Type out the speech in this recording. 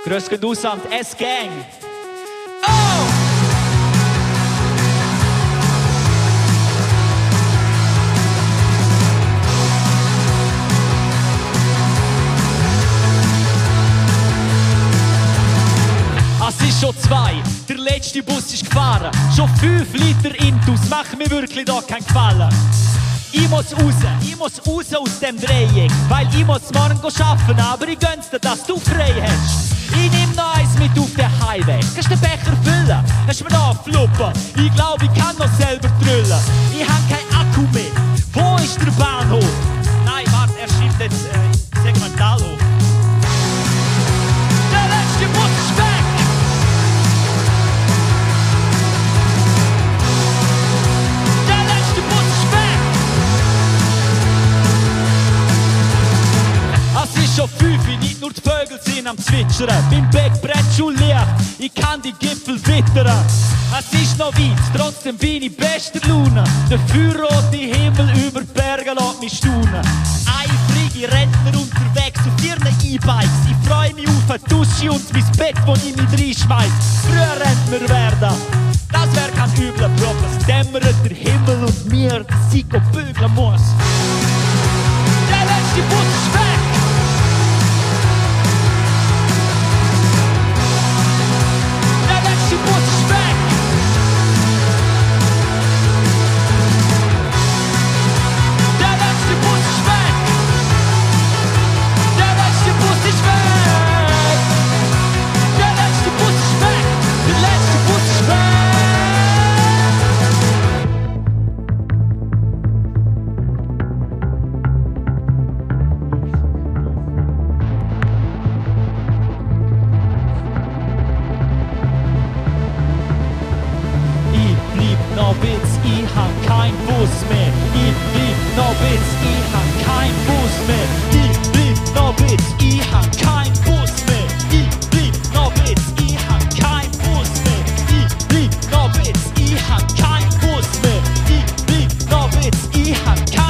Grüß geht aus an die S-Gang. Oh! Es ist schon 2, der letzte Bus ist gefahren. Schon 5 Liter Intus machen mir wirklich da keinen Gefallen. Ich muss raus aus dem Dreieck, weil ich muss morgen arbeiten, aber ich gönn's dir, dass du frei hast. Ich nehm noch eins mit auf den Highway. Kannst den Becher füllen? Hast mir noch Fluppen? Ich glaub, ich kann noch selber drüllen. Ich hab kein Akku mehr. Wo ist der Bahnhof? Nein, warte, er schreibt jetzt Segmentalhof. Der letzte Bus ist weg! Es ist schon 5, nicht nur die Vögel sind am Zwitschern. Mein Beck brennt schon Licht, ich kann die Gipfel wittern. Es ist noch weit, trotzdem bin ich bester Laune. Der feuerrote Himmel über die Berge lässt mich staunen. Eifrige Rentner unterwegs auf ihren E-Bikes. Ich freu mich auf eine Dusche und mein Bett, wo ich mich reinschmeiß. Früher Rentner werden, das wär kein übler Job. Es dämmert der Himmel und mir, dass ich bügeln muss. Der letzte Bus ist weg! Der Bus ist weg! Der letzte Bus ist weg! Der letzte Bus ist weg! Der letzte Bus ist weg! Der letzte Bus ist weg! Ich hab kein Bus mehr. Ich blieb noch Witz, ich hab kein Bus mehr. Ich blieb noch Witz, ich hab kein Bus mehr. Ich blieb noch Witz, ich hab kein Bus mehr. Ich blieb noch Witz, ich hab kein Bus mehr. Ich blieb noch Witz, ich hab kein